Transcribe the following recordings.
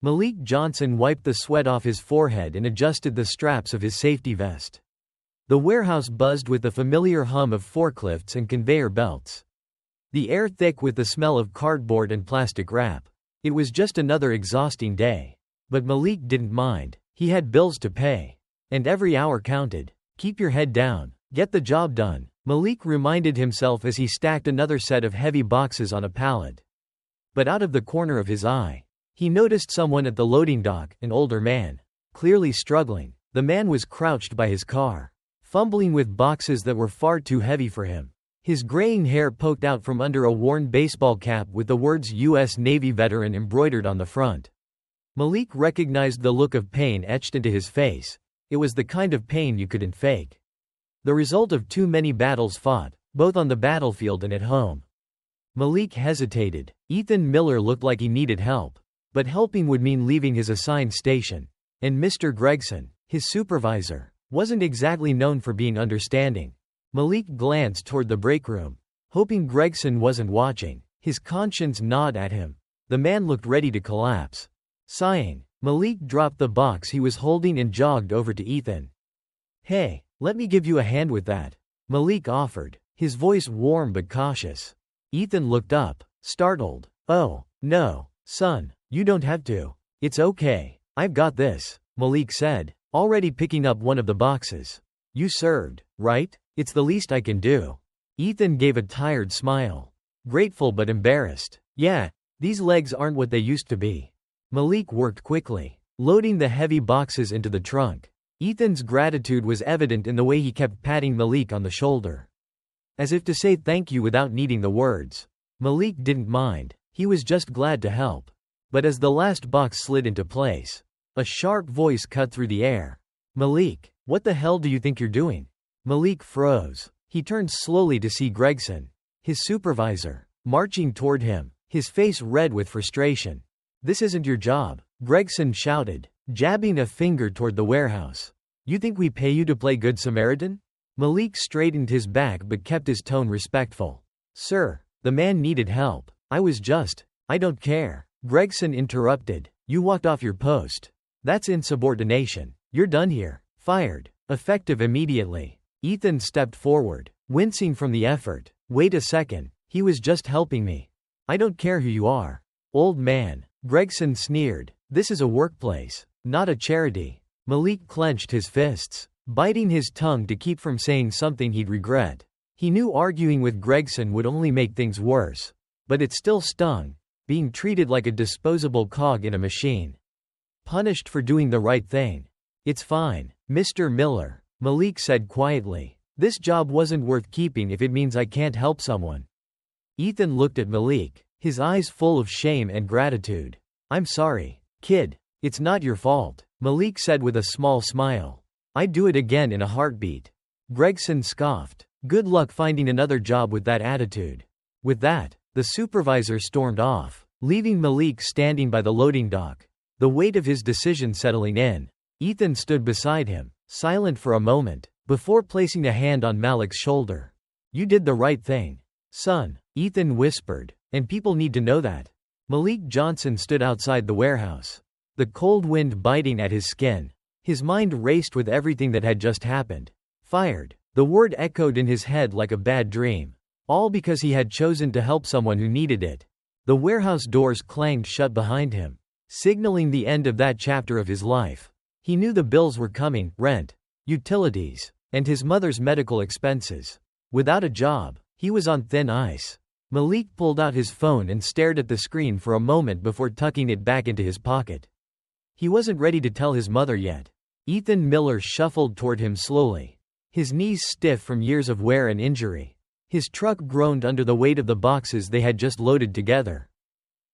Malik Johnson wiped the sweat off his forehead and adjusted the straps of his safety vest. The warehouse buzzed with the familiar hum of forklifts and conveyor belts. The air thick with the smell of cardboard and plastic wrap. It was just another exhausting day. But Malik didn't mind. He had bills to pay. And every hour counted. Keep your head down. Get the job done, Malik reminded himself as he stacked another set of heavy boxes on a pallet. But out of the corner of his eye, he noticed someone at the loading dock, an older man, clearly struggling. The man was crouched by his car, fumbling with boxes that were far too heavy for him. His graying hair poked out from under a worn baseball cap with the words U.S. Navy veteran embroidered on the front. Malik recognized the look of pain etched into his face. It was the kind of pain you couldn't fake. The result of too many battles fought, both on the battlefield and at home. Malik hesitated. Ethan Miller looked like he needed help. But helping would mean leaving his assigned station. And Mr. Gregson, his supervisor, wasn't exactly known for being understanding. Malik glanced toward the break room, hoping Gregson wasn't watching. His conscience gnawed at him. The man looked ready to collapse. Sighing, Malik dropped the box he was holding and jogged over to Ethan. "Hey, let me give you a hand with that," Malik offered, his voice warm but cautious. Ethan looked up, startled. "Oh, no, son, you don't have to. It's okay. I've got this," Malik said, already picking up one of the boxes. "You served, right? It's the least I can do." Ethan gave a tired smile. Grateful but embarrassed. "Yeah, these legs aren't what they used to be." Malik worked quickly, loading the heavy boxes into the trunk. Ethan's gratitude was evident in the way he kept patting Malik on the shoulder, as if to say thank you without needing the words. Malik didn't mind. He was just glad to help. But as the last box slid into place, a sharp voice cut through the air. "Malik, what the hell do you think you're doing?" Malik froze. He turned slowly to see Gregson, his supervisor, marching toward him, his face red with frustration. "This isn't your job," Gregson shouted, jabbing a finger toward the warehouse. "You think we pay you to play Good Samaritan?" Malik straightened his back but kept his tone respectful. "Sir, the man needed help. I don't care." Gregson interrupted. "You walked off your post. That's insubordination. You're done here. Fired. Effective immediately." Ethan stepped forward, wincing from the effort. "Wait a second. He was just helping me." "I don't care who you are, old man," Gregson sneered. "This is a workplace, not a charity." Malik clenched his fists, biting his tongue to keep from saying something he'd regret. He knew arguing with Gregson would only make things worse. But it still stung, being treated like a disposable cog in a machine. Punished for doing the right thing. "It's fine, Mr. Miller," Malik said quietly. "This job wasn't worth keeping if it means I can't help someone." Ethan looked at Malik, his eyes full of shame and gratitude. "I'm sorry, kid. It's not your fault," Malik said with a small smile. "I'd do it again in a heartbeat." Gregson scoffed. "Good luck finding another job with that attitude." With that, the supervisor stormed off, leaving Malik standing by the loading dock, the weight of his decision settling in. Ethan stood beside him, silent for a moment, before placing a hand on Malik's shoulder. "You did the right thing, son," Ethan whispered, "and people need to know that." Malik Johnson stood outside the warehouse, the cold wind biting at his skin. His mind raced with everything that had just happened. Fired. The word echoed in his head like a bad dream. All because he had chosen to help someone who needed it. The warehouse doors clanged shut behind him, signaling the end of that chapter of his life. He knew the bills were coming: rent, utilities, and his mother's medical expenses. Without a job, he was on thin ice. Malik pulled out his phone and stared at the screen for a moment before tucking it back into his pocket. He wasn't ready to tell his mother yet. Ethan Miller shuffled toward him slowly, his knees stiff from years of wear and injury. His truck groaned under the weight of the boxes they had just loaded together.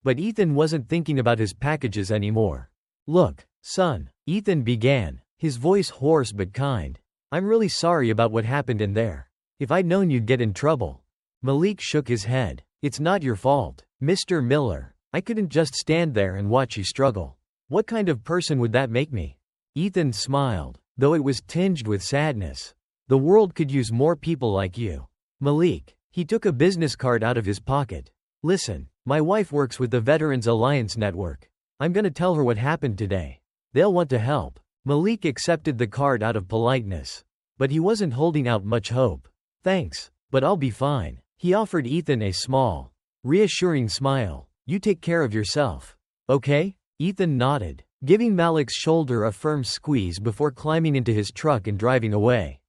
But Ethan wasn't thinking about his packages anymore. "Look, son," Ethan began, his voice hoarse but kind. "I'm really sorry about what happened in there. If I'd known you'd get in trouble." Malik shook his head. "It's not your fault, Mr. Miller. I couldn't just stand there and watch you struggle. What kind of person would that make me?" Ethan smiled, though it was tinged with sadness. "The world could use more people like you, Malik." He took a business card out of his pocket. "Listen, my wife works with the Veterans Alliance Network. I'm gonna tell her what happened today. They'll want to help. Malik accepted the card out of politeness. But he wasn't holding out much hope. Thanks, but I'll be fine. He offered Ethan a small, reassuring smile. You take care of yourself. Okay? Ethan nodded, giving Malik's shoulder a firm squeeze before climbing into his truck and driving away.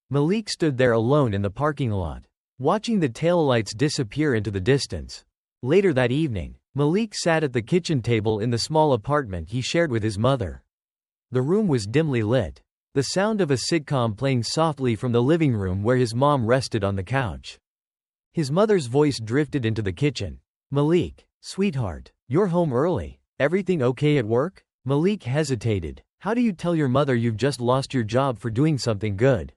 Malik stood there alone in the parking lot, watching the taillights disappear into the distance. Later that evening, Malik sat at the kitchen table in the small apartment he shared with his mother. The room was dimly lit, the sound of a sitcom playing softly from the living room where his mom rested on the couch. His mother's voice drifted into the kitchen. Malik, sweetheart, you're home early. Everything okay at work? Malik hesitated. How do you tell your mother you've just lost your job for doing something good?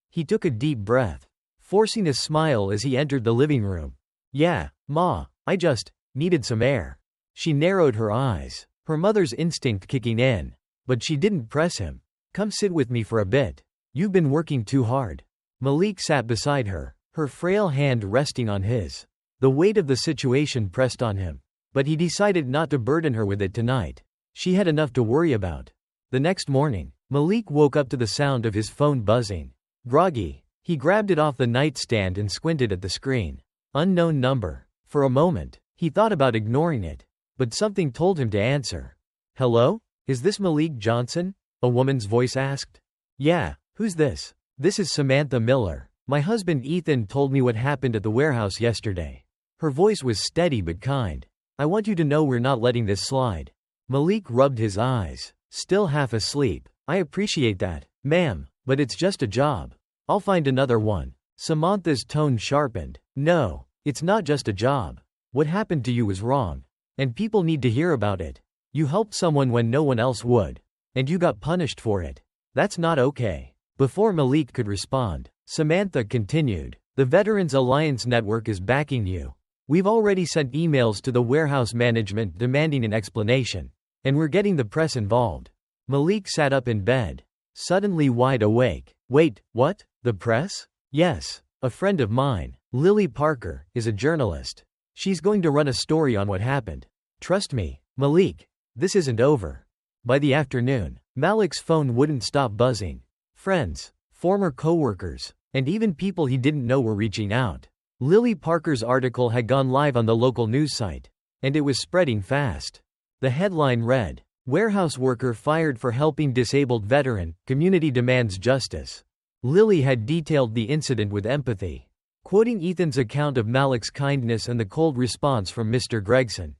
He took a deep breath, forcing a smile as he entered the living room. Yeah, Ma, I just needed some air. She narrowed her eyes, her mother's instinct kicking in. But she didn't press him. Come sit with me for a bit. You've been working too hard. Malik sat beside her, her frail hand resting on his. The weight of the situation pressed on him. But he decided not to burden her with it tonight. She had enough to worry about. The next morning, Malik woke up to the sound of his phone buzzing. Groggy, he grabbed it off the nightstand and squinted at the screen. Unknown number. For a moment, he thought about ignoring it. But something told him to answer. Hello? Is this Malik Johnson? A woman's voice asked. Yeah, who's this? This is Samantha Miller. My husband Ethan told me what happened at the warehouse yesterday. Her voice was steady but kind. I want you to know we're not letting this slide. Malik rubbed his eyes, still half asleep. I appreciate that, ma'am, but it's just a job. I'll find another one. Samantha's tone sharpened. No, it's not just a job. What happened to you was wrong. And people need to hear about it. You helped someone when no one else would. And you got punished for it. That's not okay. Before Malik could respond, Samantha continued. The Veterans Alliance Network is backing you. We've already sent emails to the warehouse management demanding an explanation. And we're getting the press involved. Malik sat up in bed, suddenly wide awake. Wait, what? The press? Yes. A friend of mine, Lily Parker, is a journalist. She's going to run a story on what happened. Trust me, Malik. This isn't over. By the afternoon, Malik's phone wouldn't stop buzzing. Friends, former coworkers, and even people he didn't know were reaching out. Lily Parker's article had gone live on the local news site, and it was spreading fast. The headline read, Warehouse worker fired for helping disabled veteran, community demands justice. Lily had detailed the incident with empathy, quoting Ethan's account of Malik's kindness and the cold response from Mr. Gregson.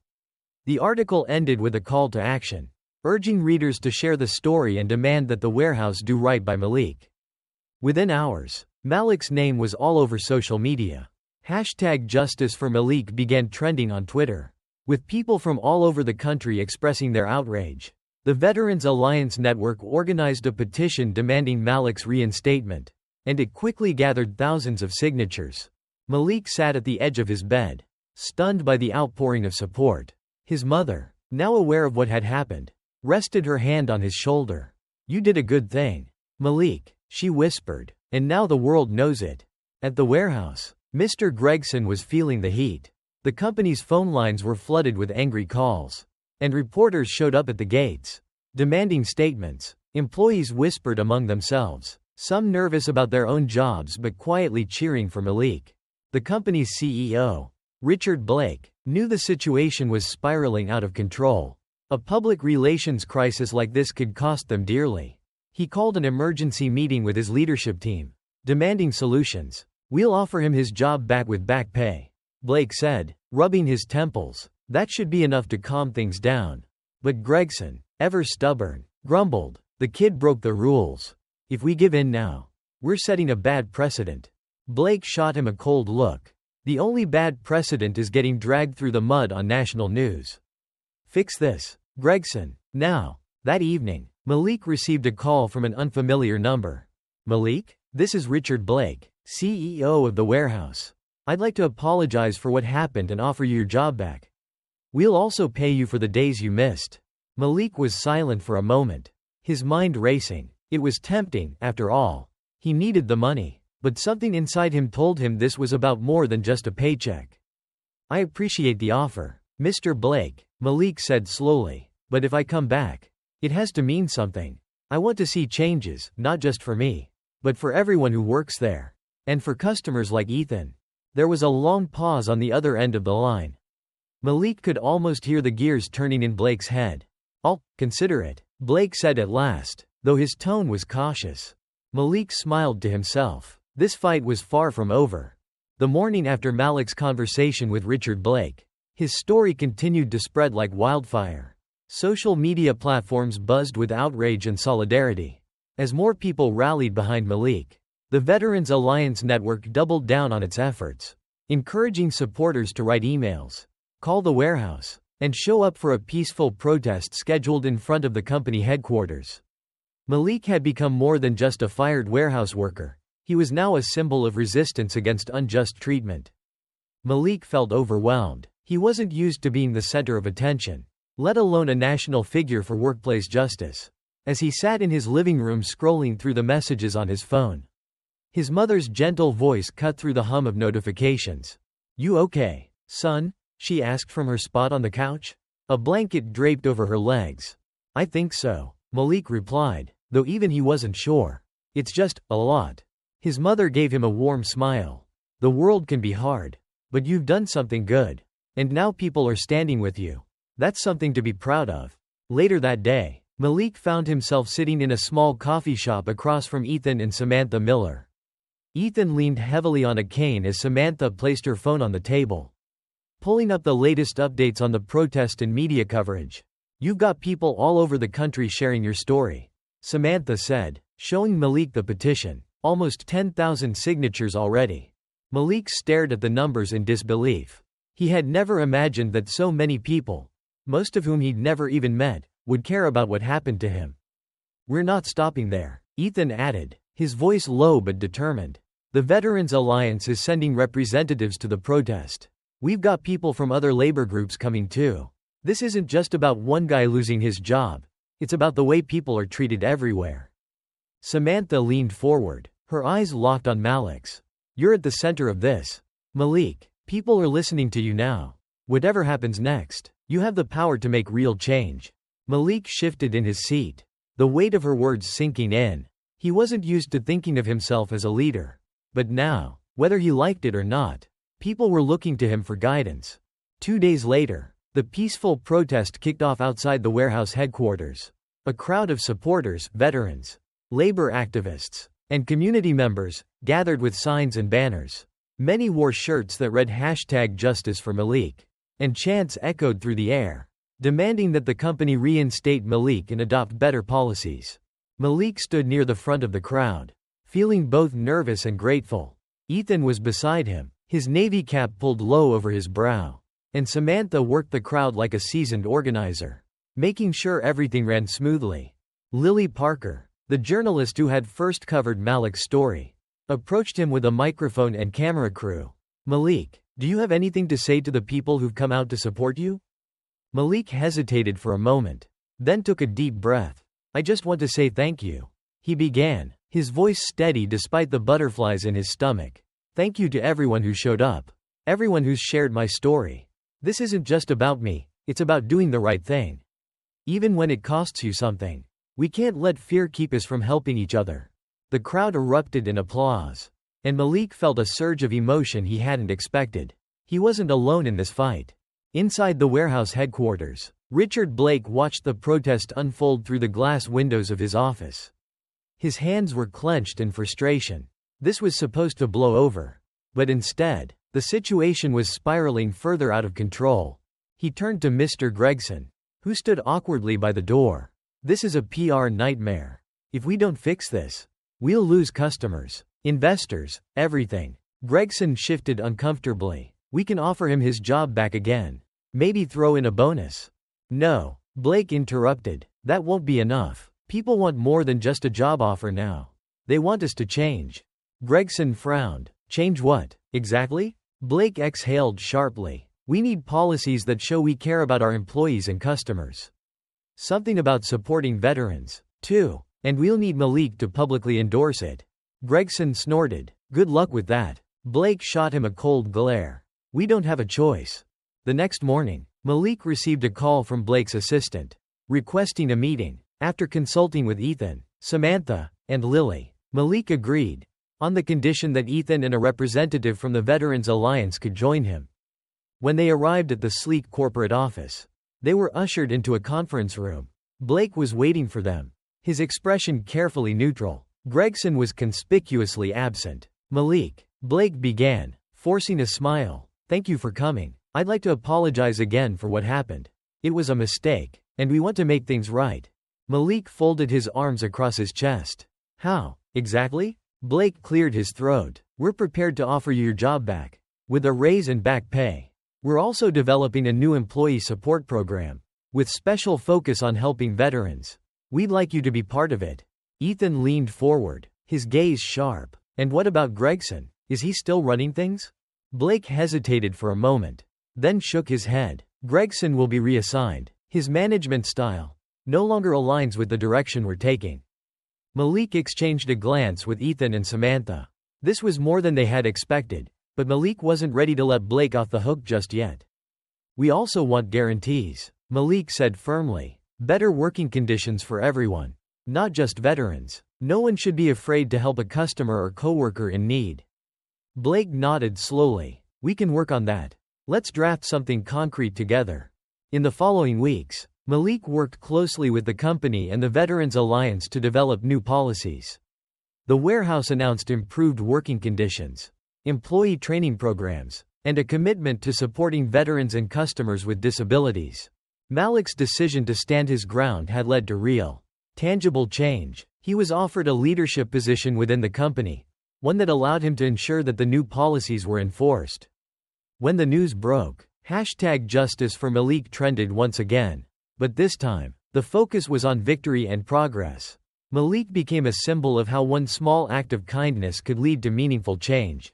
The article ended with a call to action, urging readers to share the story and demand that the warehouse do right by Malik. Within hours, Malik's name was all over social media. #Justice for Malik began trending on Twitter, with people from all over the country expressing their outrage. The Veterans Alliance Network organized a petition demanding Malik's reinstatement, and it quickly gathered thousands of signatures. Malik sat at the edge of his bed, stunned by the outpouring of support. His mother, now aware of what had happened, rested her hand on his shoulder. You did a good thing, Malik, she whispered, and now the world knows it. At the warehouse, Mr. Gregson was feeling the heat. The company's phone lines were flooded with angry calls, and reporters showed up at the gates, demanding statements. Employees whispered among themselves, some nervous about their own jobs but quietly cheering for Malik. The company's CEO, Richard Blake, knew the situation was spiraling out of control. A public relations crisis like this could cost them dearly. He called an emergency meeting with his leadership team, demanding solutions. We'll offer him his job back with back pay, Blake said, rubbing his temples. That should be enough to calm things down. But Gregson, ever stubborn, grumbled. The kid broke the rules. If we give in now, we're setting a bad precedent. Blake shot him a cold look. The only bad precedent is getting dragged through the mud on national news. Fix this, Gregson, now. That evening, Malik received a call from an unfamiliar number. Malik, this is Richard Blake, CEO of the warehouse. I'd like to apologize for what happened and offer you your job back. We'll also pay you for the days you missed. Malik was silent for a moment, his mind racing. It was tempting, after all. He needed the money, but something inside him told him this was about more than just a paycheck. I appreciate the offer, Mr. Blake, Malik said slowly. But if I come back, it has to mean something. I want to see changes, not just for me, but for everyone who works there. And for customers like Ethan. There was a long pause on the other end of the line. Malik could almost hear the gears turning in Blake's head. I'll consider it, Blake said at last, though his tone was cautious. Malik smiled to himself. This fight was far from over. The morning after Malik's conversation with Richard Blake, his story continued to spread like wildfire. Social media platforms buzzed with outrage and solidarity. As more people rallied behind Malik, the Veterans Alliance Network doubled down on its efforts, encouraging supporters to write emails, call the warehouse, and show up for a peaceful protest scheduled in front of the company headquarters. Malik had become more than just a fired warehouse worker. He was now a symbol of resistance against unjust treatment. Malik felt overwhelmed. He wasn't used to being the center of attention, let alone a national figure for workplace justice. As he sat in his living room scrolling through the messages on his phone, his mother's gentle voice cut through the hum of notifications. "You okay, son?" she asked from her spot on the couch, a blanket draped over her legs. "I think so," Malik replied, though even he wasn't sure. "It's just a lot." His mother gave him a warm smile. "The world can be hard, but you've done something good. And now people are standing with you. That's something to be proud of." Later that day, Malik found himself sitting in a small coffee shop across from Ethan and Samantha Miller. Ethan leaned heavily on a cane as Samantha placed her phone on the table, pulling up the latest updates on the protest and media coverage. "You've got people all over the country sharing your story," Samantha said, showing Malik the petition. "Almost 10,000 signatures already." Malik stared at the numbers in disbelief. He had never imagined that so many people, most of whom he'd never even met, would care about what happened to him. "We're not stopping there," Ethan added, his voice low but determined. "The Veterans Alliance is sending representatives to the protest. We've got people from other labor groups coming too. This isn't just about one guy losing his job. It's about the way people are treated everywhere." Samantha leaned forward, her eyes locked on Malik's. "You're at the center of this, Malik. People are listening to you now. Whatever happens next, you have the power to make real change." Malik shifted in his seat, the weight of her words sinking in. He wasn't used to thinking of himself as a leader. But now, whether he liked it or not, people were looking to him for guidance. 2 days later, the peaceful protest kicked off outside the warehouse headquarters. A crowd of supporters, veterans, labor activists, and community members gathered with signs and banners. Many wore shirts that read #Justice for Malik, and chants echoed through the air, demanding that the company reinstate Malik and adopt better policies. Malik stood near the front of the crowd, feeling both nervous and grateful. Ethan was beside him, his navy cap pulled low over his brow, and Samantha worked the crowd like a seasoned organizer, making sure everything ran smoothly. Lily Parker, the journalist who had first covered Malik's story, approached him with a microphone and camera crew. "Malik, do you have anything to say to the people who've come out to support you?" Malik hesitated for a moment, then took a deep breath. "I just want to say thank you," he began, his voice steady despite the butterflies in his stomach. "Thank you to everyone who showed up, everyone who's shared my story. This isn't just about me, it's about doing the right thing. Even when it costs you something. We can't let fear keep us from helping each other." The crowd erupted in applause, and Malik felt a surge of emotion he hadn't expected. He wasn't alone in this fight. Inside the warehouse headquarters, Richard Blake watched the protest unfold through the glass windows of his office. His hands were clenched in frustration. This was supposed to blow over. But instead, the situation was spiraling further out of control. He turned to Mr. Gregson, who stood awkwardly by the door. "This is a PR nightmare. If we don't fix this, we'll lose customers, investors, everything." Gregson shifted uncomfortably. "We can offer him his job back again. Maybe throw in a bonus." "No," Blake interrupted. "That won't be enough. People want more than just a job offer now. They want us to change." Gregson frowned. "Change what, exactly?" Blake exhaled sharply. "We need policies that show we care about our employees and customers. Something about supporting veterans, too. And we'll need Malik to publicly endorse it." Gregson snorted. "Good luck with that." Blake shot him a cold glare. "We don't have a choice." The next morning, Malik received a call from Blake's assistant. requesting a meeting. After consulting with Ethan, Samantha, and Lily, Malik agreed, on the condition that Ethan and a representative from the Veterans Alliance could join him. When they arrived at the sleek corporate office, they were ushered into a conference room. Blake was waiting for them, his expression carefully neutral. Gregson was conspicuously absent. Blake began, forcing a smile. "Thank you for coming. I'd like to apologize again for what happened. It was a mistake, and we want to make things right." Malik folded his arms across his chest. "How, exactly?" Blake cleared his throat. "We're prepared to offer you your job back, with a raise and back pay. We're also developing a new employee support program, with special focus on helping veterans. We'd like you to be part of it." Ethan leaned forward, his gaze sharp. "And what about Gregson? Is he still running things?" Blake hesitated for a moment, then shook his head. "Gregson will be reassigned. His management style no longer aligns with the direction we're taking." Malik exchanged a glance with Ethan and Samantha. This was more than they had expected, but Malik wasn't ready to let Blake off the hook just yet. "We also want guarantees," Malik said firmly. "Better working conditions for everyone, not just veterans. No one should be afraid to help a customer or coworker in need." Blake nodded slowly. "We can work on that. Let's draft something concrete together." In the following weeks, Malik worked closely with the company and the Veterans Alliance to develop new policies. The warehouse announced improved working conditions, employee training programs, and a commitment to supporting veterans and customers with disabilities. Malik's decision to stand his ground had led to real, tangible change. He was offered a leadership position within the company, one that allowed him to ensure that the new policies were enforced. When the news broke, #Justice for Malik trended once again. But this time, the focus was on victory and progress. Malik became a symbol of how one small act of kindness could lead to meaningful change.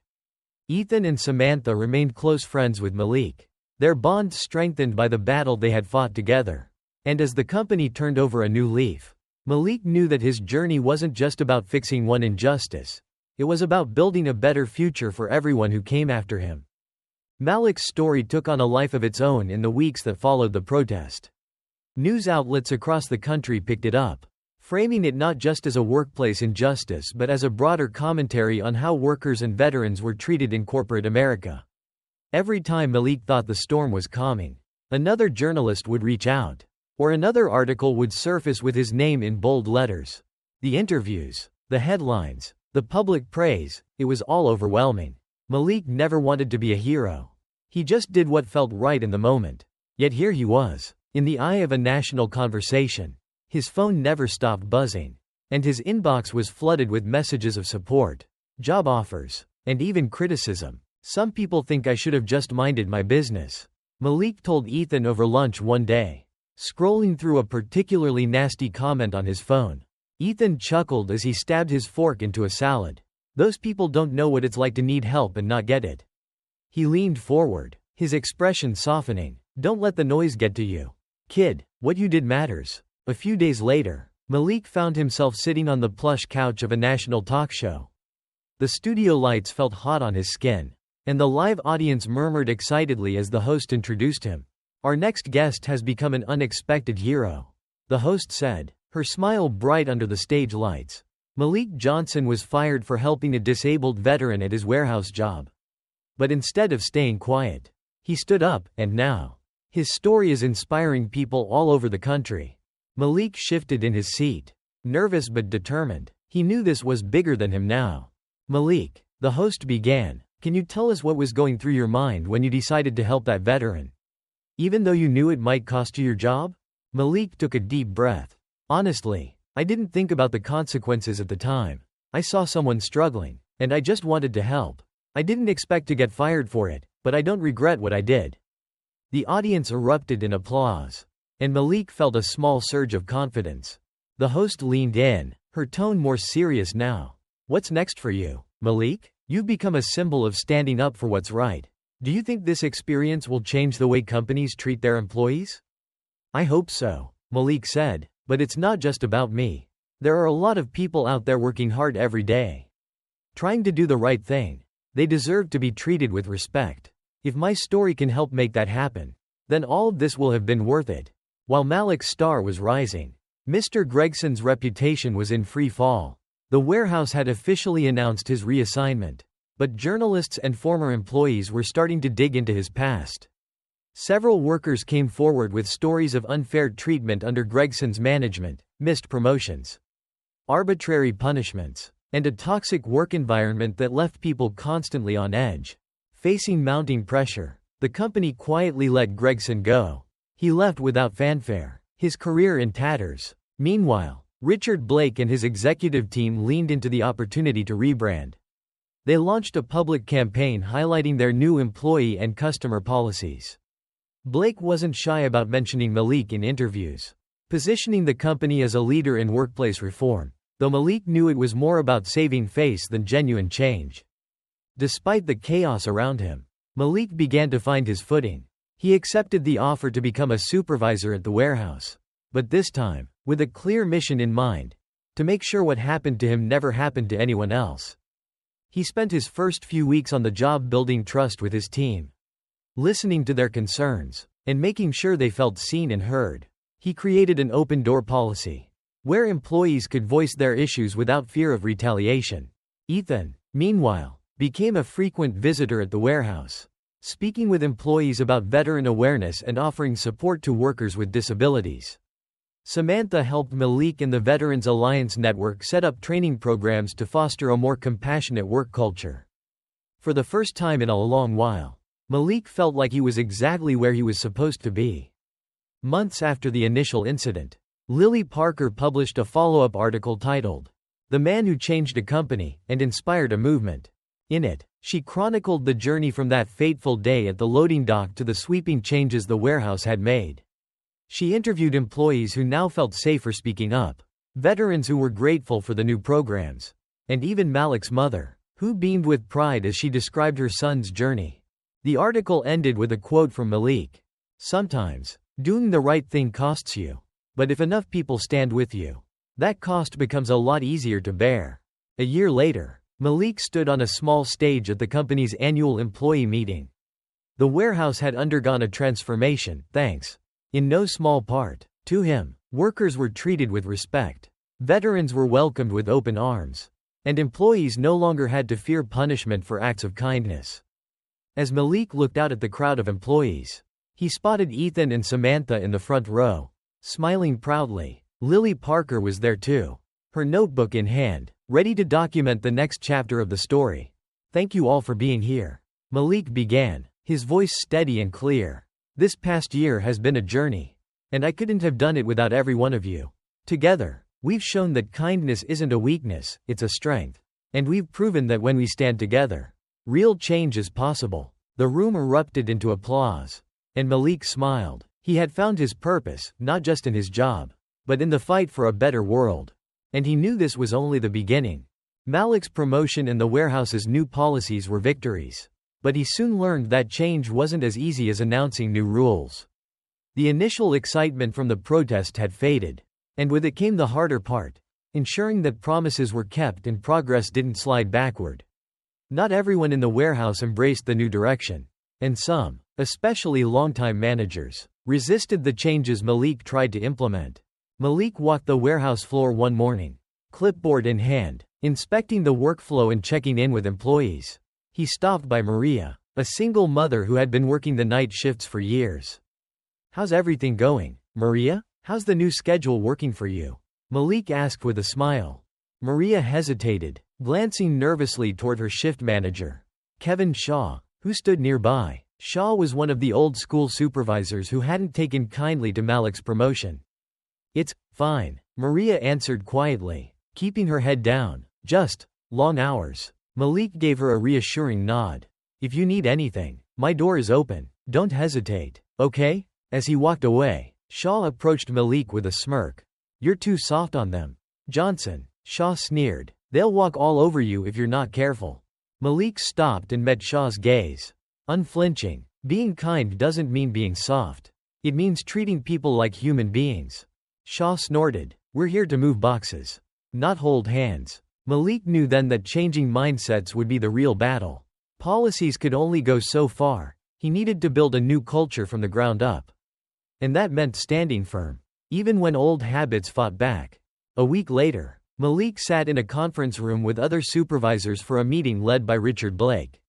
Ethan and Samantha remained close friends with Malik, their bond strengthened by the battle they had fought together. And as the company turned over a new leaf, Malik knew that his journey wasn't just about fixing one injustice. It was about building a better future for everyone who came after him. Malik's story took on a life of its own in the weeks that followed the protest. News outlets across the country picked it up, framing it not just as a workplace injustice but as a broader commentary on how workers and veterans were treated in corporate America. Every time Malik thought the storm was calming, another journalist would reach out, or another article would surface with his name in bold letters. The interviews, the headlines, the public praise, it was all overwhelming. Malik never wanted to be a hero. He just did what felt right in the moment. Yet here he was, in the eye of a national conversation. His phone never stopped buzzing, and his inbox was flooded with messages of support, job offers, and even criticism. "Some people think I should have just minded my business," Malik told Ethan over lunch one day, scrolling through a particularly nasty comment on his phone. Ethan chuckled as he stabbed his fork into a salad. "Those people don't know what it's like to need help and not get it." He leaned forward, his expression softening. "Don't let the noise get to you, kid. What you did matters." A few days later, Malik found himself sitting on the plush couch of a national talk show. The studio lights felt hot on his skin, and the live audience murmured excitedly as the host introduced him. "Our next guest has become an unexpected hero," the host said, her smile bright under the stage lights. Malik Johnson was fired for helping a disabled veteran at his warehouse job. But instead of staying quiet, he stood up, and now, his story is inspiring people all over the country. Malik shifted in his seat, nervous but determined. He knew this was bigger than him now. "Malik," the host began, "can you tell us what was going through your mind when you decided to help that veteran? Even though you knew it might cost you your job?" Malik took a deep breath. "Honestly, I didn't think about the consequences at the time. I saw someone struggling, and I just wanted to help. I didn't expect to get fired for it, but I don't regret what I did." The audience erupted in applause, and Malik felt a small surge of confidence. The host leaned in, her tone more serious now. "What's next for you, Malik? You've become a symbol of standing up for what's right. Do you think this experience will change the way companies treat their employees?" "I hope so," Malik said, "but it's not just about me. There are a lot of people out there working hard every day, trying to do the right thing. They deserve to be treated with respect. If my story can help make that happen, then all of this will have been worth it." while Malik's star was rising. Mr. Gregson's reputation was in free fall. The warehouse had officially announced his reassignment, but journalists and former employees were starting to dig into his past. Several workers came forward with stories of unfair treatment under Gregson's management, missed promotions, arbitrary punishments, and a toxic work environment that left people constantly on edge. Facing mounting pressure, the company quietly let Gregson go. He left without fanfare, his career in tatters. Meanwhile, Richard Blake and his executive team leaned into the opportunity to rebrand. They launched a public campaign highlighting their new employee and customer policies. Blake wasn't shy about mentioning Malik in interviews, positioning the company as a leader in workplace reform, though Malik knew it was more about saving face than genuine change. Despite the chaos around him, Malik began to find his footing. He accepted the offer to become a supervisor at the warehouse, but this time, with a clear mission in mind: to make sure what happened to him never happened to anyone else. He spent his first few weeks on the job building trust with his team, listening to their concerns, and making sure they felt seen and heard. He created an open-door policy, where employees could voice their issues without fear of retaliation. Ethan, meanwhile, became a frequent visitor at the warehouse, speaking with employees about veteran awareness and offering support to workers with disabilities. Samantha helped Malik and the Veterans Alliance Network set up training programs to foster a more compassionate work culture. For the first time in a long while, Malik felt like he was exactly where he was supposed to be. Months after the initial incident, Lily Parker published a follow-up article titled, "The Man Who Changed a Company and Inspired a Movement." In it, she chronicled the journey from that fateful day at the loading dock to the sweeping changes the warehouse had made. She interviewed employees who now felt safer speaking up, veterans who were grateful for the new programs, and even Malik's mother, who beamed with pride as she described her son's journey. The article ended with a quote from Malik: "Sometimes, doing the right thing costs you. But if enough people stand with you, that cost becomes a lot easier to bear." A year later, Malik stood on a small stage at the company's annual employee meeting. The warehouse had undergone a transformation, thanks, in no small part, to him. Workers were treated with respect, veterans were welcomed with open arms, and employees no longer had to fear punishment for acts of kindness. As Malik looked out at the crowd of employees, he spotted Ethan and Samantha in the front row, smiling proudly. Lily Parker was there too, her notebook in hand, ready to document the next chapter of the story. "Thank you all for being here," Malik began, his voice steady and clear. "This past year has been a journey, and I couldn't have done it without every one of you. Together, we've shown that kindness isn't a weakness, it's a strength. And we've proven that when we stand together, real change is possible." The room erupted into applause, and Malik smiled. He had found his purpose, not just in his job, but in the fight for a better world. And he knew this was only the beginning. Malik's promotion and the warehouse's new policies were victories. But he soon learned that change wasn't as easy as announcing new rules. The initial excitement from the protest had faded, and with it came the harder part: ensuring that promises were kept and progress didn't slide backward. Not everyone in the warehouse embraced the new direction, and some, especially longtime managers, resisted the changes Malik tried to implement. Malik walked the warehouse floor one morning, clipboard in hand, inspecting the workflow and checking in with employees. He stopped by Maria, a single mother who had been working the night shifts for years. "How's everything going, Maria? How's the new schedule working for you?" Malik asked with a smile. Maria hesitated, glancing nervously toward her shift manager, Kevin Shaw, who stood nearby. Shaw was one of the old-school supervisors who hadn't taken kindly to Malik's promotion. "It's fine," Maria answered quietly, keeping her head down. "Just long hours." Malik gave her a reassuring nod. "If you need anything, my door is open. Don't hesitate, okay?" As he walked away, Shaw approached Malik with a smirk. "You're too soft on them, Johnson," Shaw sneered. "They'll walk all over you if you're not careful." Malik stopped and met Shaw's gaze. Unflinching. Being kind doesn't mean being soft. It means treating people like human beings. Shaw snorted. "We're here to move boxes, not hold hands." Malik knew then that changing mindsets would be the real battle. Policies could only go so far. He needed to build a new culture from the ground up. And that meant standing firm, even when old habits fought back. A week later, Malik sat in a conference room with other supervisors for a meeting led by Richard Blake.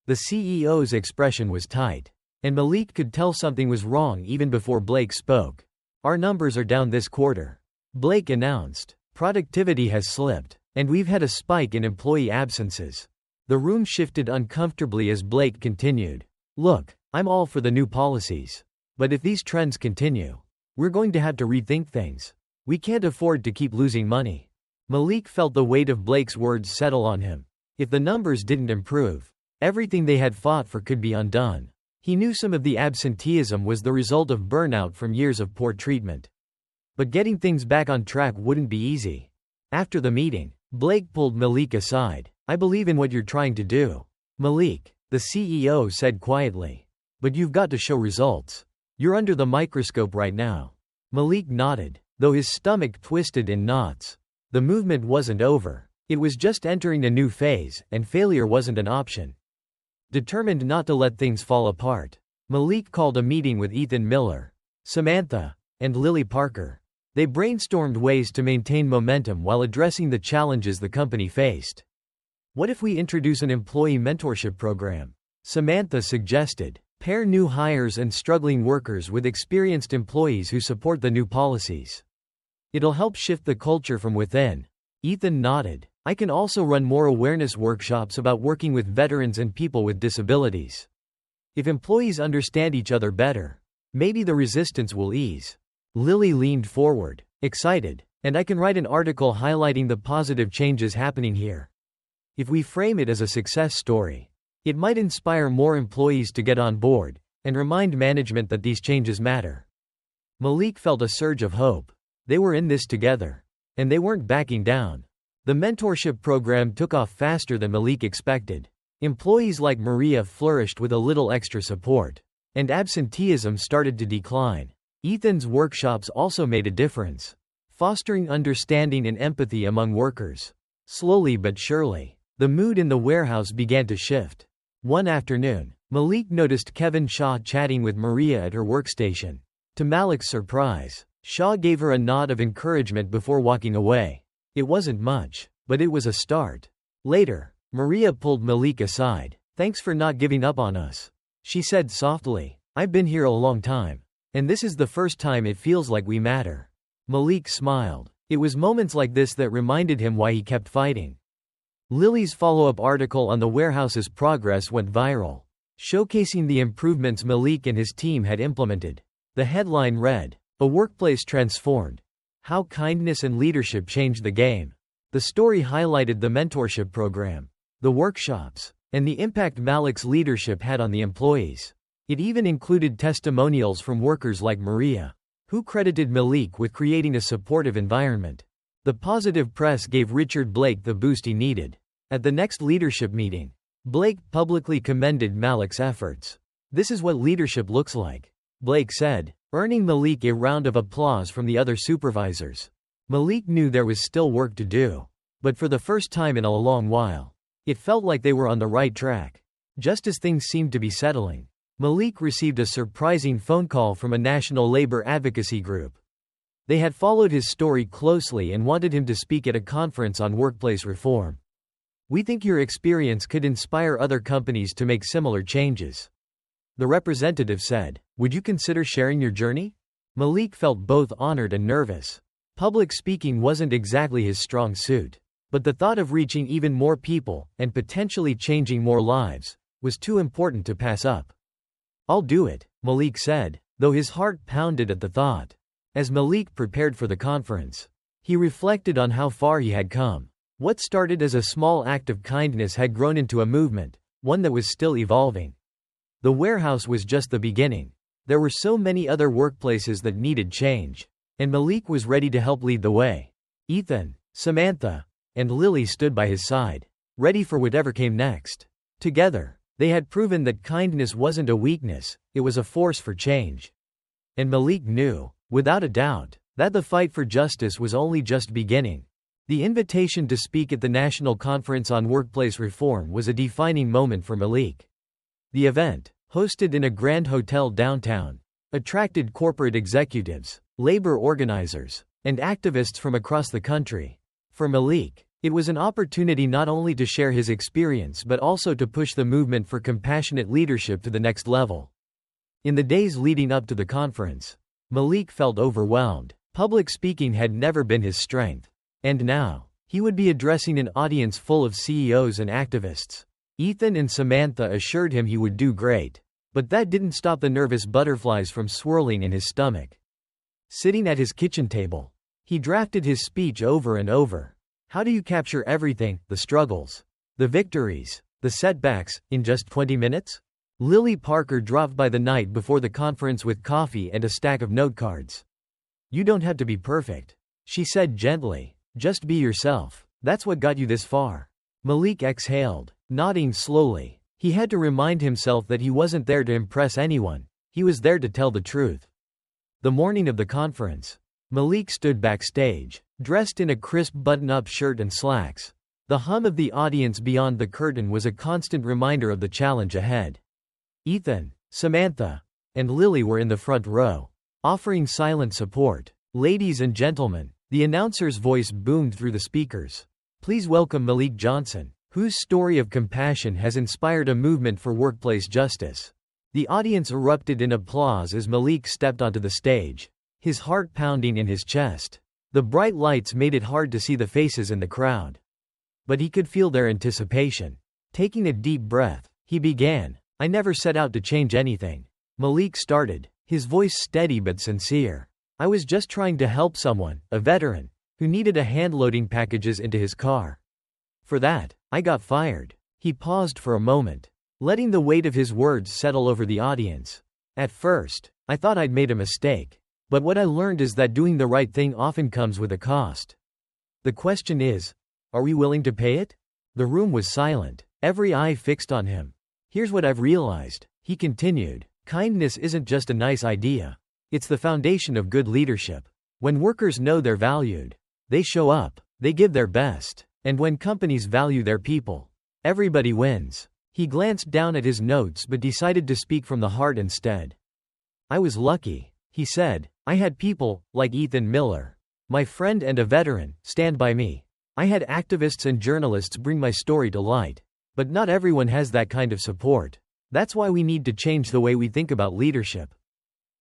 The CEO's expression was tight, and Malik could tell something was wrong even before Blake spoke. "Our numbers are down this quarter," Blake announced. "Productivity has slipped, and we've had a spike in employee absences." The room shifted uncomfortably as Blake continued. "Look, I'm all for the new policies. But if these trends continue, we're going to have to rethink things. We can't afford to keep losing money." Malik felt the weight of Blake's words settle on him. If the numbers didn't improve, everything they had fought for could be undone. He knew some of the absenteeism was the result of burnout from years of poor treatment. But getting things back on track wouldn't be easy. After the meeting, Blake pulled Malik aside. "I believe in what you're trying to do, Malik," the CEO said quietly. "But you've got to show results. You're under the microscope right now." Malik nodded, though his stomach twisted in knots. The movement wasn't over. It was just entering a new phase, and failure wasn't an option. Determined not to let things fall apart, Malik called a meeting with Ethan Miller, Samantha, and Lily Parker. They brainstormed ways to maintain momentum while addressing the challenges the company faced. "What if we introduce an employee mentorship program?" Samantha suggested. "Pair new hires and struggling workers with experienced employees who support the new policies. It'll help shift the culture from within." Ethan nodded. "I can also run more awareness workshops about working with veterans and people with disabilities. If employees understand each other better, maybe the resistance will ease." Lily leaned forward, excited. "And I can write an article highlighting the positive changes happening here. If we frame it as a success story, it might inspire more employees to get on board, and remind management that these changes matter." Malik felt a surge of hope. They were in this together. And they weren't backing down. The mentorship program took off faster than Malik expected. Employees like Maria flourished with a little extra support, and absenteeism started to decline. Ethan's workshops also made a difference, fostering understanding and empathy among workers. Slowly but surely, the mood in the warehouse began to shift. One afternoon, Malik noticed Kevin Shaw chatting with Maria at her workstation. To Malik's surprise, Shaw gave her a nod of encouragement before walking away. It wasn't much, but it was a start. Later, Maria pulled Malik aside. "Thanks for not giving up on us," she said softly. "I've been here a long time, and this is the first time it feels like we matter." Malik smiled. It was moments like this that reminded him why he kept fighting. Lily's follow-up article on the warehouse's progress went viral, showcasing the improvements Malik and his team had implemented. The headline read, "A Workplace Transformed. How Kindness and Leadership Changed the Game." The story highlighted the mentorship program, the workshops, and the impact Malik's leadership had on the employees. It even included testimonials from workers like Maria, who credited Malik with creating a supportive environment. The positive press gave Richard Blake the boost he needed. At the next leadership meeting, Blake publicly commended Malik's efforts. "This is what leadership looks like," Blake said, earning Malik a round of applause from the other supervisors. Malik knew there was still work to do, but for the first time in a long while, it felt like they were on the right track. Just as things seemed to be settling, Malik received a surprising phone call from a national labor advocacy group. They had followed his story closely and wanted him to speak at a conference on workplace reform. "We think your experience could inspire other companies to make similar changes," the representative said. "Would you consider sharing your journey?" Malik felt both honored and nervous. Public speaking wasn't exactly his strong suit, but the thought of reaching even more people, and potentially changing more lives, was too important to pass up. "I'll do it," Malik said, though his heart pounded at the thought. As Malik prepared for the conference, he reflected on how far he had come. What started as a small act of kindness had grown into a movement, one that was still evolving. The warehouse was just the beginning. There were so many other workplaces that needed change, and Malik was ready to help lead the way. Ethan, Samantha, and Lily stood by his side, ready for whatever came next. Together, they had proven that kindness wasn't a weakness, it was a force for change. And Malik knew, without a doubt, that the fight for justice was only just beginning. The invitation to speak at the National Conference on Workplace Reform was a defining moment for Malik. The event, hosted in a grand hotel downtown, attracted corporate executives, labor organizers, and activists from across the country. For Malik, it was an opportunity not only to share his experience but also to push the movement for compassionate leadership to the next level. In the days leading up to the conference, Malik felt overwhelmed. Public speaking had never been his strength. And now, he would be addressing an audience full of CEOs and activists. Ethan and Samantha assured him he would do great. But that didn't stop the nervous butterflies from swirling in his stomach. Sitting at his kitchen table, he drafted his speech over and over. How do you capture everything, the struggles, the victories, the setbacks, in just 20 minutes? Lily Parker dropped by the night before the conference with coffee and a stack of note cards. You don't have to be perfect, she said gently. Just be yourself. That's what got you this far. Malik exhaled, nodding slowly. He had to remind himself that he wasn't there to impress anyone. He was there to tell the truth. The morning of the conference, Malik stood backstage, dressed in a crisp button-up shirt and slacks. The hum of the audience beyond the curtain was a constant reminder of the challenge ahead. Ethan, Samantha, and Lily were in the front row, offering silent support. Ladies and gentlemen, the announcer's voice boomed through the speakers. Please welcome Malik Johnson, whose story of compassion has inspired a movement for workplace justice. The audience erupted in applause as Malik stepped onto the stage, his heart pounding in his chest. The bright lights made it hard to see the faces in the crowd. But he could feel their anticipation. Taking a deep breath, he began. I never set out to change anything. Malik started, his voice steady but sincere. I was just trying to help someone, a veteran, who needed a hand loading packages into his car. For that, I got fired. He paused for a moment, letting the weight of his words settle over the audience. At first, I thought I'd made a mistake. But what I learned is that doing the right thing often comes with a cost. The question is, are we willing to pay it? The room was silent, every eye fixed on him. Here's what I've realized, he continued. Kindness isn't just a nice idea. It's the foundation of good leadership. When workers know they're valued, they show up, they give their best. And when companies value their people, everybody wins. He glanced down at his notes but decided to speak from the heart instead. I was lucky, he said. I had people, like Ethan Miller, my friend and a veteran, stand by me. I had activists and journalists bring my story to light. But not everyone has that kind of support. That's why we need to change the way we think about leadership.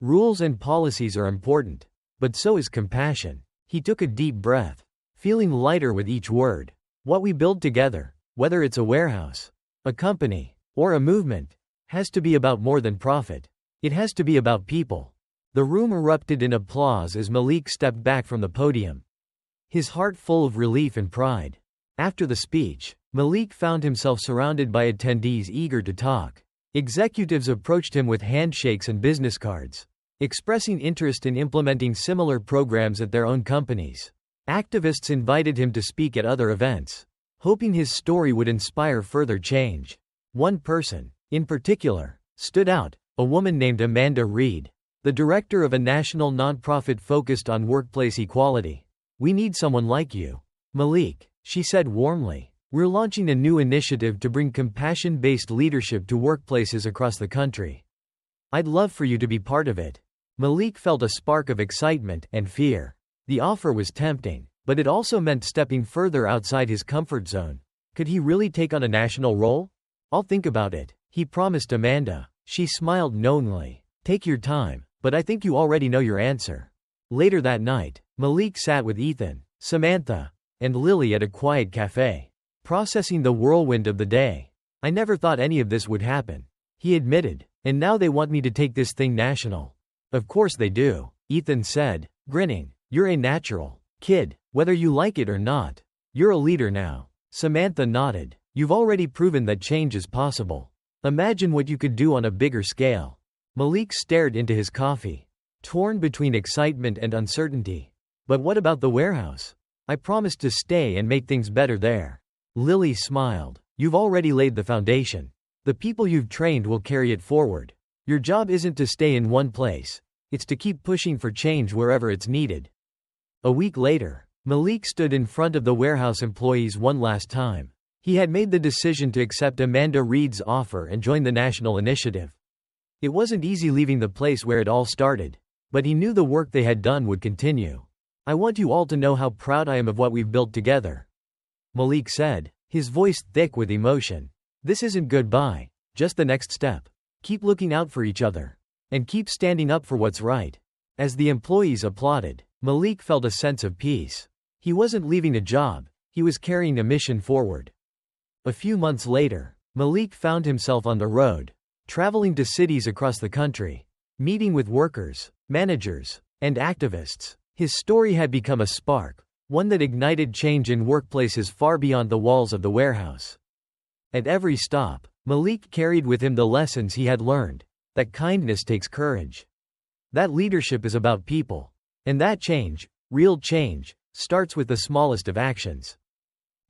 Rules and policies are important, but so is compassion. He took a deep breath, feeling lighter with each word. What we build together, whether it's a warehouse, a company, or a movement, has to be about more than profit. It has to be about people. The room erupted in applause as Malik stepped back from the podium, his heart full of relief and pride. After the speech, Malik found himself surrounded by attendees eager to talk. Executives approached him with handshakes and business cards, expressing interest in implementing similar programs at their own companies. Activists invited him to speak at other events, hoping his story would inspire further change. One person, in particular, stood out, a woman named Amanda Reed, the director of a national nonprofit focused on workplace equality. We need someone like you, Malik, she said warmly. We're launching a new initiative to bring compassion-based leadership to workplaces across the country. I'd love for you to be part of it. Malik felt a spark of excitement and fear. The offer was tempting, but it also meant stepping further outside his comfort zone. Could he really take on a national role? I'll think about it, he promised Amanda. She smiled knowingly. Take your time, but I think you already know your answer. Later that night, Malik sat with Ethan, Samantha, and Lily at a quiet cafe, processing the whirlwind of the day. I never thought any of this would happen, he admitted, and now they want me to take this thing national. Of course they do, Ethan said, grinning. You're a natural, kid, whether you like it or not. You're a leader now. Samantha nodded. You've already proven that change is possible. Imagine what you could do on a bigger scale. Malik stared into his coffee, torn between excitement and uncertainty. But what about the warehouse? I promised to stay and make things better there. Lily smiled. You've already laid the foundation. The people you've trained will carry it forward. Your job isn't to stay in one place. It's to keep pushing for change wherever it's needed. A week later, Malik stood in front of the warehouse employees one last time. He had made the decision to accept Amanda Reed's offer and join the national initiative. It wasn't easy leaving the place where it all started, but he knew the work they had done would continue. "I want you all to know how proud I am of what we've built together," Malik said, his voice thick with emotion. "This isn't goodbye, just the next step. Keep looking out for each other. And keep standing up for what's right." As the employees applauded, Malik felt a sense of peace. He wasn't leaving a job, he was carrying a mission forward. A few months later, Malik found himself on the road, traveling to cities across the country, meeting with workers, managers, and activists. His story had become a spark, one that ignited change in workplaces far beyond the walls of the warehouse. At every stop, Malik carried with him the lessons he had learned, that kindness takes courage, that leadership is about people, and that change, real change, starts with the smallest of actions.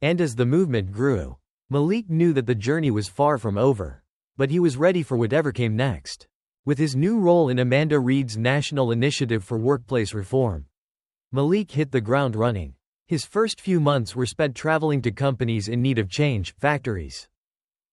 And as the movement grew, Malik knew that the journey was far from over, but he was ready for whatever came next. With his new role in Amanda Reed's National Initiative for Workplace Reform, Malik hit the ground running. His first few months were spent traveling to companies in need of change, factories,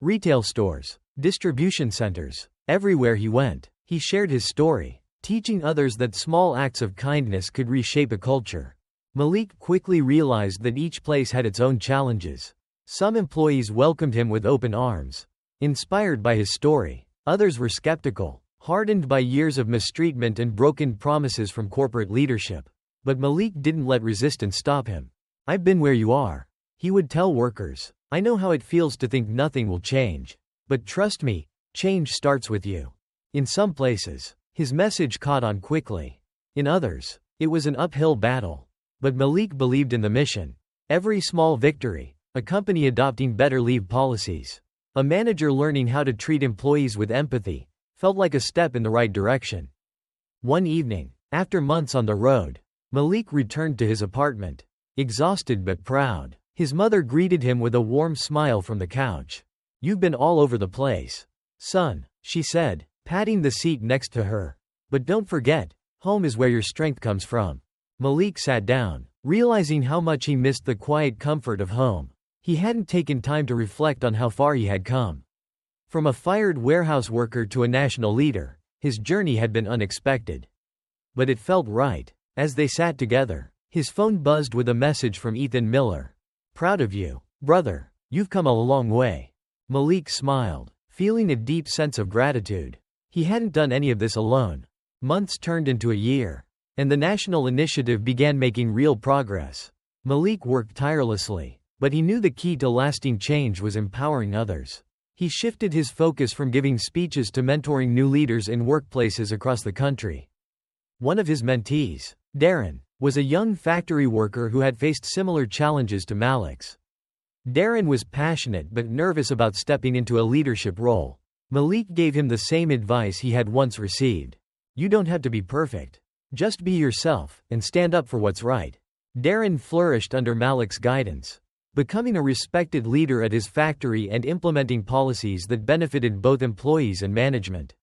retail stores, distribution centers. Everywhere he went, he shared his story, teaching others that small acts of kindness could reshape a culture. Malik quickly realized that each place had its own challenges. Some employees welcomed him with open arms, inspired by his story. Others were skeptical, hardened by years of mistreatment and broken promises from corporate leadership. But Malik didn't let resistance stop him. "I've been where you are," he would tell workers. "I know how it feels to think nothing will change. But trust me, change starts with you." In some places, his message caught on quickly. In others, it was an uphill battle. But Malik believed in the mission. Every small victory, a company adopting better leave policies, a manager learning how to treat employees with empathy, felt like a step in the right direction. One evening, after months on the road, Malik returned to his apartment, exhausted but proud. His mother greeted him with a warm smile from the couch. "You've been all over the place, son," she said, patting the seat next to her. "But don't forget, home is where your strength comes from." Malik sat down, realizing how much he missed the quiet comfort of home. He hadn't taken time to reflect on how far he had come. From a fired warehouse worker to a national leader, his journey had been unexpected. But it felt right. As they sat together, his phone buzzed with a message from Ethan Miller. "Proud of you, brother. You've come a long way." Malik smiled, feeling a deep sense of gratitude. He hadn't done any of this alone. Months turned into a year, and the national initiative began making real progress. Malik worked tirelessly, but he knew the key to lasting change was empowering others. He shifted his focus from giving speeches to mentoring new leaders in workplaces across the country. One of his mentees, Darren, was a young factory worker who had faced similar challenges to Malik's. Darren was passionate but nervous about stepping into a leadership role. Malik gave him the same advice he had once received. "You don't have to be perfect. Just be yourself, and stand up for what's right." Darren flourished under Malik's guidance, becoming a respected leader at his factory and implementing policies that benefited both employees and management.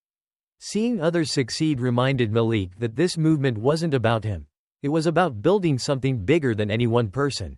Seeing others succeed reminded Malik that this movement wasn't about him. It was about building something bigger than any one person.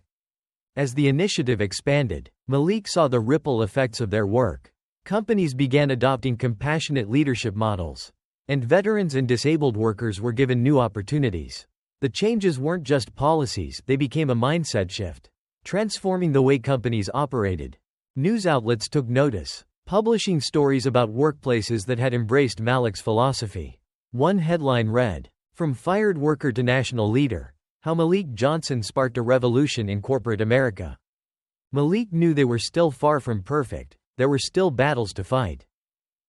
As the initiative expanded, Malik saw the ripple effects of their work. Companies began adopting compassionate leadership models, and veterans and disabled workers were given new opportunities. The changes weren't just policies, they became a mindset shift, transforming the way companies operated. News outlets took notice, publishing stories about workplaces that had embraced Malik's philosophy. One headline read, "From fired worker to national leader, how Malik Johnson sparked a revolution in corporate America." Malik knew they were still far from perfect, there were still battles to fight,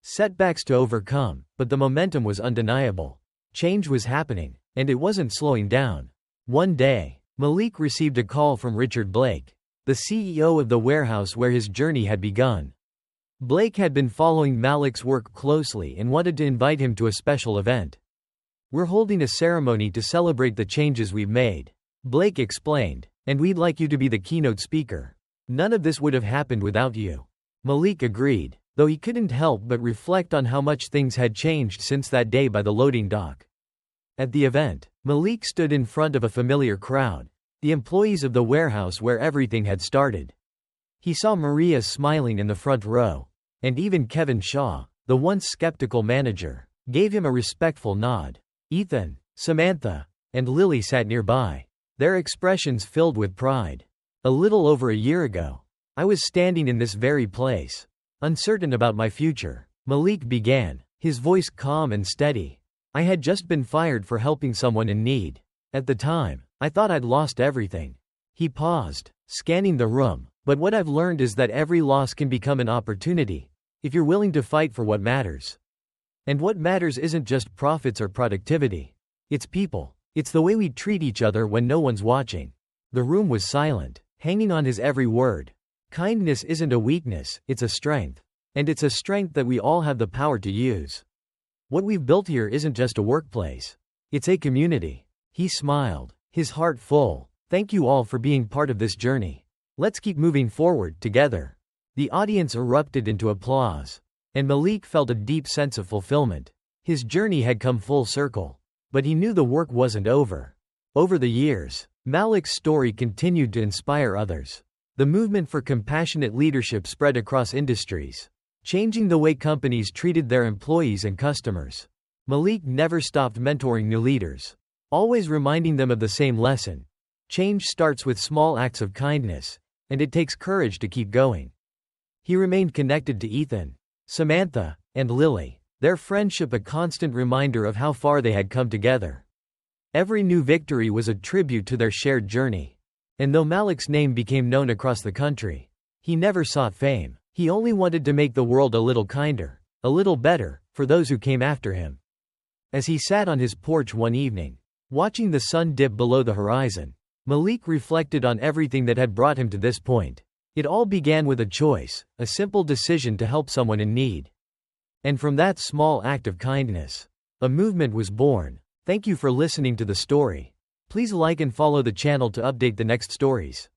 setbacks to overcome, but the momentum was undeniable. Change was happening, and it wasn't slowing down. One day, Malik received a call from Richard Blake, the CEO of the warehouse where his journey had begun. Blake had been following Malik's work closely and wanted to invite him to a special event. "We're holding a ceremony to celebrate the changes we've made," Blake explained, "and we'd like you to be the keynote speaker. None of this would have happened without you." Malik agreed, though he couldn't help but reflect on how much things had changed since that day by the loading dock. At the event, Malik stood in front of a familiar crowd, the employees of the warehouse where everything had started. He saw Maria smiling in the front row, and even Kevin Shaw, The once skeptical manager gave him a respectful nod. Ethan, Samantha, and Lily sat nearby, their expressions filled with pride. A little over a year ago, I was standing in this very place, uncertain about my future. Malik began, his voice calm and steady. I had just been fired for helping someone in need. At the time, I thought I'd lost everything. He paused, scanning the room. But what I've learned is that every loss can become an opportunity, if you're willing to fight for what matters. And what matters isn't just profits or productivity. It's people. It's the way we treat each other when no one's watching. The room was silent, hanging on his every word. Kindness isn't a weakness, it's a strength. And it's a strength that we all have the power to use. What we've built here isn't just a workplace. It's a community. He smiled, his heart full. Thank you all for being part of this journey. Let's keep moving forward, together. The audience erupted into applause. And Malik felt a deep sense of fulfillment. His journey had come full circle. But he knew the work wasn't over. Over the years, Malik's story continued to inspire others. The movement for compassionate leadership spread across industries, changing the way companies treated their employees and customers. Malik never stopped mentoring new leaders, always reminding them of the same lesson. Change starts with small acts of kindness, and it takes courage to keep going. He remained connected to Ethan, Samantha, and Lily, their friendship a constant reminder of how far they had come together. Every new victory was a tribute to their shared journey. And though Malik's name became known across the country, he never sought fame. He only wanted to make the world a little kinder, a little better, for those who came after him. As he sat on his porch one evening, watching the sun dip below the horizon, Malik reflected on everything that had brought him to this point. It all began with a choice, a simple decision to help someone in need. And from that small act of kindness, a movement was born. Thank you for listening to the story. Please like and follow the channel to update the next stories.